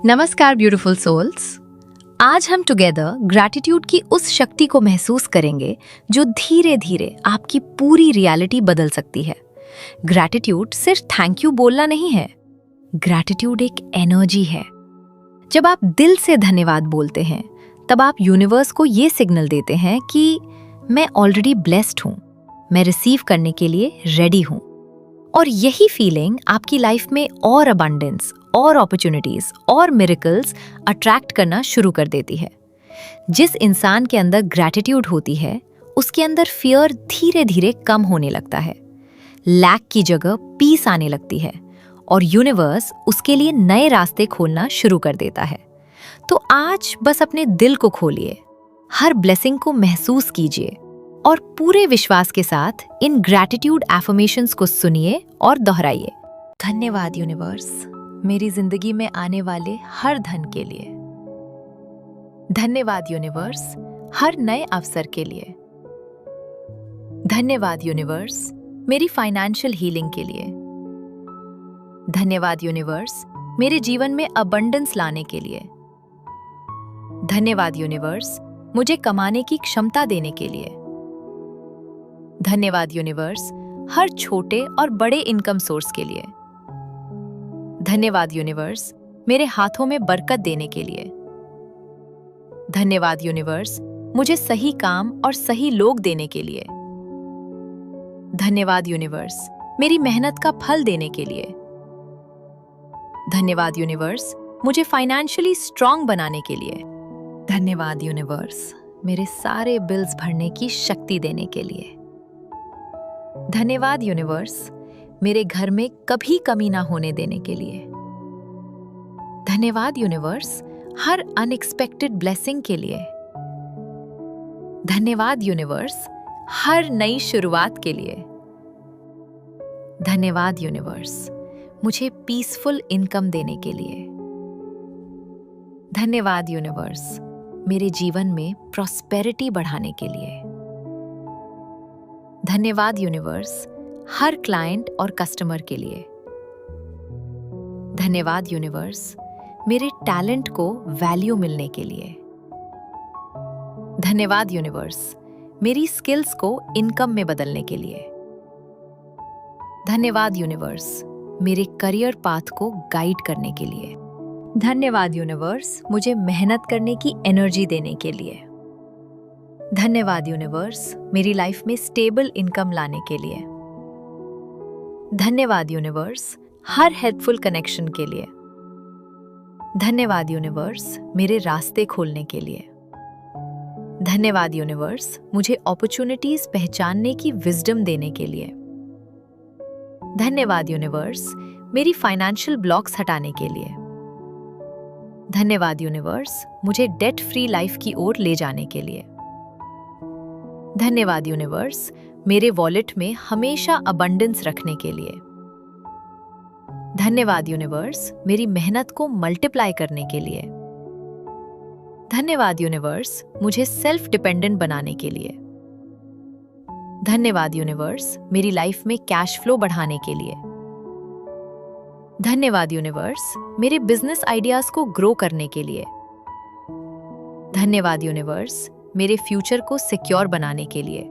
नमस्कार beautiful souls. आज हम टुगेदर ग्रैटिट्यूड की उस शक्ति को महसूस करेंगे जो धीरे धीरे आपकी पूरी रियलिटी बदल सकती है। ग्रैटिट्यूड सिर्फ थैंक यू बोलना नहीं है, ग्रैटिट्यूड एक एनर्जी है। जब आप दिल से धन्यवाद बोलते हैं तब आप यूनिवर्स को ये सिग्नल देते हैं कि मैं ऑलरेडी ब्लेस्ड हूँ, मैं रिसीव करने के लिए रेडी हूँ। और यही फीलिंग आपकी लाइफ में और अबंडेंस और अपॉर्चुनिटीज और मिरेकल्स अट्रैक्ट करना शुरू कर देती है। जिस इंसान के अंदर ग्रैटिट्यूड होती है उसके अंदर फियर धीरे धीरे कम होने लगता है, लैक की जगह पीस आने लगती है और यूनिवर्स उसके लिए नए रास्ते खोलना शुरू कर देता है। तो आज बस अपने दिल को खोलिए, हर ब्लेसिंग को महसूस कीजिए और पूरे विश्वास के साथ इन ग्रैटिट्यूड एफर्मेशंस को सुनिए और दोहराइए। धन्यवाद यूनिवर्स, मेरी जिंदगी में आने वाले हर धन के लिए। धन्यवाद यूनिवर्स, हर नए अवसर के लिए। धन्यवाद यूनिवर्स, मेरी फाइनेंशियल हीलिंग के लिए। धन्यवाद यूनिवर्स, मेरे जीवन में अबंडेंस लाने के लिए। धन्यवाद यूनिवर्स, मुझे कमाने की क्षमता देने के लिए। धन्यवाद यूनिवर्स, हर छोटे और बड़े इनकम सोर्स के लिए। धन्यवाद यूनिवर्स, मेरे हाथों में बरकत देने के लिए। धन्यवाद यूनिवर्स, मुझे सही काम और सही लोग देने के लिए। धन्यवाद यूनिवर्स, मेरी मेहनत का फल देने के लिए। धन्यवाद यूनिवर्स, मुझे फाइनेंशियली स्ट्रांग बनाने के लिए। धन्यवाद यूनिवर्स, मेरे सारे बिल्स भरने की शक्ति देने के लिए। धन्यवाद यूनिवर्स, मेरे घर में कभी कमी ना होने देने के लिए। धन्यवाद यूनिवर्स, हर अनएक्सपेक्टेड ब्लेसिंग के लिए। धन्यवाद यूनिवर्स, हर नई शुरुआत के लिए। धन्यवाद यूनिवर्स, मुझे पीसफुल इनकम देने के लिए। धन्यवाद यूनिवर्स, मेरे जीवन में प्रॉस्पेरिटी बढ़ाने के लिए। धन्यवाद यूनिवर्स, हर क्लाइंट और कस्टमर के लिए। धन्यवाद यूनिवर्स, मेरे टैलेंट को वैल्यू मिलने के लिए। धन्यवाद यूनिवर्स, मेरी स्किल्स को इनकम में बदलने के लिए। धन्यवाद यूनिवर्स, मेरे करियर पाथ को गाइड करने के लिए। धन्यवाद यूनिवर्स, मुझे मेहनत करने की एनर्जी देने के लिए। धन्यवाद यूनिवर्स, मेरी लाइफ में स्टेबल इनकम लाने के लिए। धन्यवाद यूनिवर्स, हर हेल्पफुल कनेक्शन के लिए। धन्यवाद यूनिवर्स, मेरे रास्ते खोलने के लिए। धन्यवाद यूनिवर्स, मुझे अपॉर्चुनिटीज पहचानने की विजडम देने के लिए। धन्यवाद यूनिवर्स, मेरी फाइनेंशियल ब्लॉक्स हटाने के लिए। धन्यवाद यूनिवर्स, मुझे डेट फ्री लाइफ की ओर ले जाने के लिए। धन्यवाद यूनिवर्स, मेरे वॉलेट में हमेशा अबंडेंस रखने के लिए। धन्यवाद यूनिवर्स, मेरी मेहनत को मल्टीप्लाई करने के लिए। धन्यवाद यूनिवर्स, मुझे सेल्फ डिपेंडेंट बनाने के लिए। धन्यवाद यूनिवर्स, मेरी लाइफ में कैश फ्लो बढ़ाने के लिए। धन्यवाद यूनिवर्स, मेरे बिजनेस आइडियाज को ग्रो करने के लिए। धन्यवाद यूनिवर्स, मेरे फ्यूचर को सिक्योर बनाने के लिए।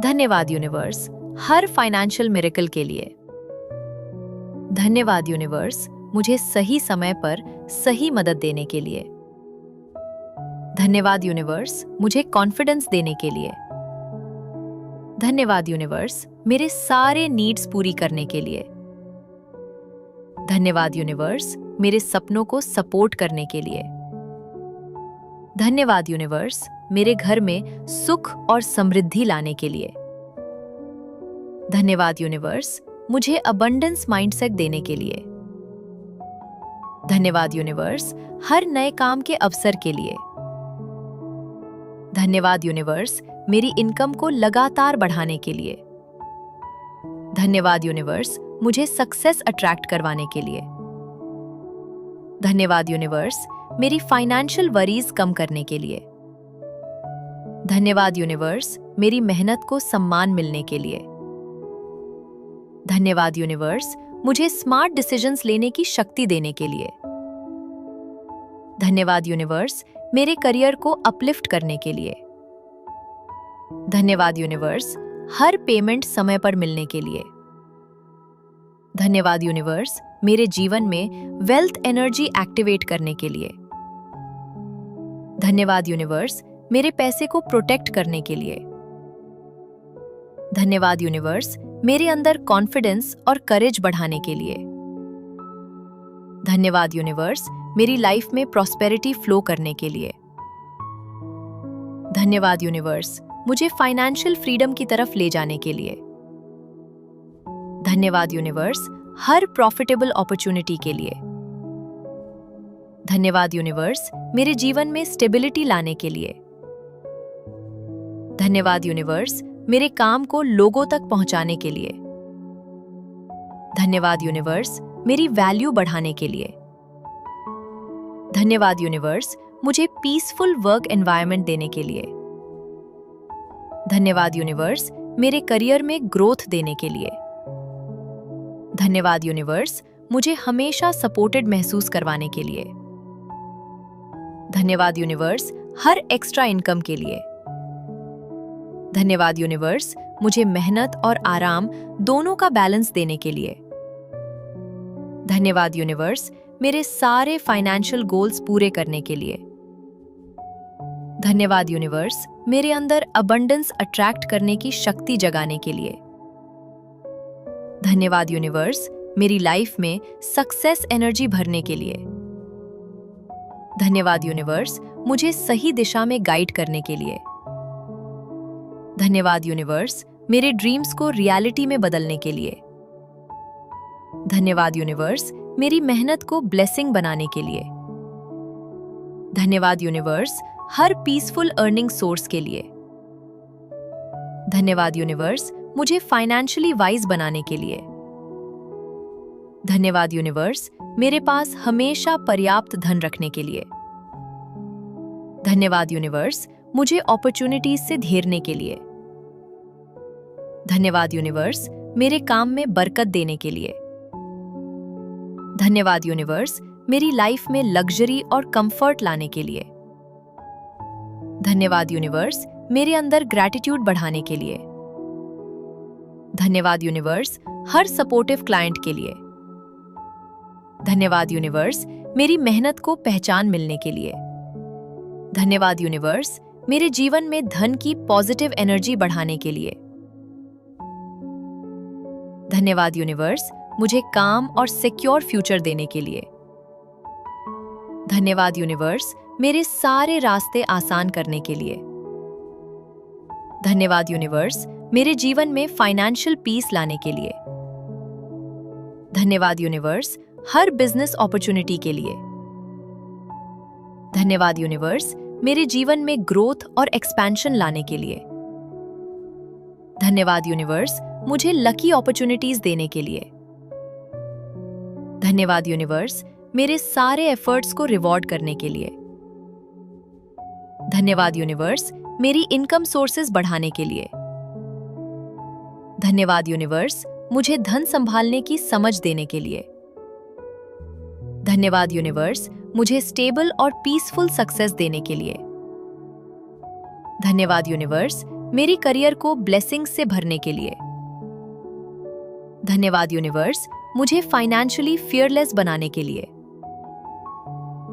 धन्यवाद यूनिवर्स, हर फाइनेंशियल मिरेकल के लिए। धन्यवाद यूनिवर्स, मुझे सही समय पर सही मदद देने के लिए। धन्यवाद यूनिवर्स, मुझे कॉन्फिडेंस देने के लिए। धन्यवाद यूनिवर्स, मेरे सारे नीड्स पूरी करने के लिए। धन्यवाद यूनिवर्स, मेरे सपनों को सपोर्ट करने के लिए। धन्यवाद यूनिवर्स, मेरे घर में सुख और समृद्धि लाने के लिए। धन्यवाद यूनिवर्स, मुझे अबंडेंस माइंडसेट देने के लिए। धन्यवाद यूनिवर्स, हर नए काम के अवसर के लिए। धन्यवाद यूनिवर्स, मेरी इनकम को लगातार बढ़ाने के लिए। धन्यवाद यूनिवर्स, मुझे सक्सेस अट्रैक्ट करवाने के लिए। धन्यवाद यूनिवर्स, मेरी फाइनेंशियल वरीज कम करने के लिए। धन्यवाद यूनिवर्स, मेरी मेहनत को सम्मान मिलने के लिए। धन्यवाद यूनिवर्स, मुझे स्मार्ट डिसीजंस लेने की शक्ति देने के लिए। धन्यवाद यूनिवर्स, मेरे करियर को अपलिफ्ट करने के लिए। धन्यवाद यूनिवर्स, हर पेमेंट समय पर मिलने के लिए। धन्यवाद यूनिवर्स, मेरे जीवन में वेल्थ एनर्जी एक्टिवेट करने के लिए। धन्यवाद यूनिवर्स, मेरे पैसे को प्रोटेक्ट करने के लिए। धन्यवाद यूनिवर्स, मेरे अंदर कॉन्फिडेंस और करेज बढ़ाने के लिए। धन्यवाद यूनिवर्स, मेरी लाइफ में प्रॉस्पेरिटी फ्लो करने के लिए। धन्यवाद यूनिवर्स, मुझे फाइनेंशियल फ्रीडम की तरफ ले जाने के लिए। धन्यवाद यूनिवर्स, हर प्रॉफिटेबल अपॉर्चुनिटी के लिए। धन्यवाद यूनिवर्स, मेरे जीवन में स्टेबिलिटी लाने के लिए। धन्यवाद यूनिवर्स, मेरे काम को लोगों तक पहुंचाने के लिए। धन्यवाद यूनिवर्स, मेरी वैल्यू बढ़ाने के लिए। धन्यवाद यूनिवर्स, मुझे पीसफुल वर्क एनवायरनमेंट देने के लिए। धन्यवाद यूनिवर्स, मेरे करियर में ग्रोथ देने के लिए। धन्यवाद यूनिवर्स, मुझे हमेशा सपोर्टेड महसूस करवाने के लिए। धन्यवाद यूनिवर्स, हर एक्स्ट्रा इनकम के लिए। धन्यवाद यूनिवर्स, मुझे मेहनत और आराम दोनों का बैलेंस देने के लिए। धन्यवाद यूनिवर्स, मेरे सारे फाइनेंशियल गोल्स पूरे करने के लिए। धन्यवाद यूनिवर्स, मेरे अंदर अबंडेंस अट्रैक्ट करने की शक्ति जगाने के लिए। धन्यवाद यूनिवर्स, मेरी लाइफ में सक्सेस एनर्जी भरने के लिए। धन्यवाद यूनिवर्स, मुझे सही दिशा में गाइड करने के लिए। धन्यवाद यूनिवर्स, मेरे ड्रीम्स को रियलिटी में बदलने के लिए। धन्यवाद यूनिवर्स, मेरी मेहनत को ब्लेसिंग बनाने के लिए। धन्यवाद यूनिवर्स, हर पीसफुल अर्निंग सोर्स के लिए। धन्यवाद यूनिवर्स, मुझे फाइनेंशियली वाइज बनाने के लिए। धन्यवाद यूनिवर्स, मेरे पास हमेशा पर्याप्त धन रखने के लिए। धन्यवाद यूनिवर्स, मुझे अपॉर्चुनिटीज से घेरने के लिए। धन्यवाद यूनिवर्स, मेरे काम में बरकत देने के लिए। धन्यवाद यूनिवर्स, मेरी लाइफ में लग्जरी और कंफर्ट लाने के लिए। धन्यवाद यूनिवर्स, मेरे अंदर ग्रैटिट्यूड बढ़ाने के लिए। धन्यवाद यूनिवर्स, हर सपोर्टिव क्लाइंट के लिए। धन्यवाद यूनिवर्स, मेरी मेहनत को पहचान मिलने के लिए। धन्यवाद यूनिवर्स, मेरे जीवन में धन की पॉजिटिव एनर्जी बढ़ाने के लिए। धन्यवाद यूनिवर्स, मुझे काम और सिक्योर फ्यूचर देने के लिए। धन्यवाद यूनिवर्स, मेरे सारे रास्ते आसान करने के लिए। धन्यवाद यूनिवर्स, मेरे जीवन में फाइनेंशियल पीस लाने के लिए। धन्यवाद यूनिवर्स, हर बिजनेस अपॉर्चुनिटी के लिए। धन्यवाद यूनिवर्स, मेरे जीवन में ग्रोथ और एक्सपेंशन लाने के लिए। धन्यवाद यूनिवर्स, मुझे लकी अपॉर्चुनिटीज देने के लिए। धन्यवाद यूनिवर्स, मेरे सारे एफर्ट्स को रिवॉर्ड करने के लिए। धन्यवाद यूनिवर्स, मेरी इनकम सोर्सेज बढ़ाने के लिए। धन्यवाद यूनिवर्स, मुझे धन संभालने की समझ देने के लिए। धन्यवाद यूनिवर्स, मुझे स्टेबल और पीसफुल सक्सेस देने के लिए। धन्यवाद यूनिवर्स, मेरी करियर को ब्लेसिंग्स से भरने के लिए। धन्यवाद यूनिवर्स, मुझे फाइनेंशियली फियरलेस बनाने के लिए।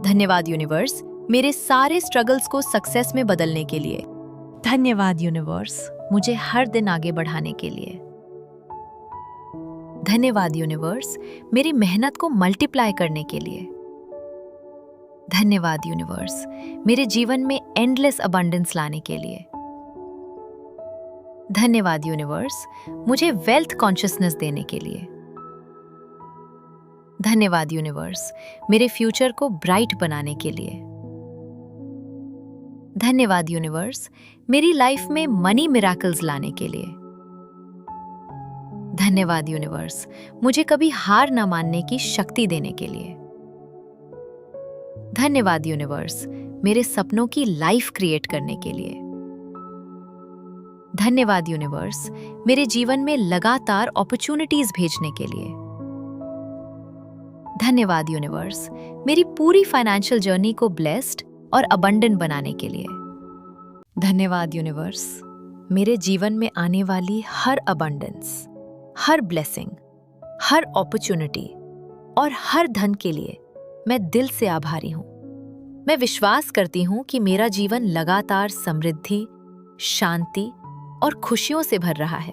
धन्यवाद यूनिवर्स, मेरे सारे स्ट्रगल्स को सक्सेस में बदलने के लिए। धन्यवाद यूनिवर्स, मुझे हर दिन आगे बढ़ाने के लिए। धन्यवाद यूनिवर्स, मेरी मेहनत को मल्टीप्लाई करने के लिए। धन्यवाद यूनिवर्स, मेरे जीवन में एंडलेस अबंडेंस लाने के लिए। धन्यवाद यूनिवर्स, मुझे वेल्थ कॉन्शियसनेस देने के लिए। धन्यवाद यूनिवर्स, मेरे फ्यूचर को ब्राइट बनाने के लिए। धन्यवाद यूनिवर्स, मेरी लाइफ में मनी मिराकल्स लाने के लिए। धन्यवाद यूनिवर्स, मुझे कभी हार न मानने की शक्ति देने के लिए। धन्यवाद यूनिवर्स, मेरे सपनों की लाइफ क्रिएट करने के लिए। धन्यवाद यूनिवर्स, मेरे जीवन में लगातार अपॉर्चुनिटीज भेजने के लिए। धन्यवाद यूनिवर्स, मेरी पूरी फाइनेंशियल जर्नी को ब्लेस्ड और अबंडेंट बनाने के लिए। धन्यवाद यूनिवर्स, मेरे जीवन में आने वाली हर अबंडेंस, हर ब्लेसिंग, हर अपॉर्चुनिटी और हर धन के लिए मैं दिल से आभारी हूँ। मैं विश्वास करती हूँ कि मेरा जीवन लगातार समृद्धि, शांति और खुशियों से भर रहा है।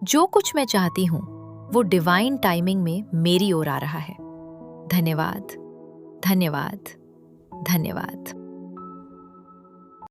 जो कुछ मैं चाहती हूँ वो डिवाइन टाइमिंग में मेरी ओर आ रहा है। धन्यवाद, धन्यवाद, धन्यवाद।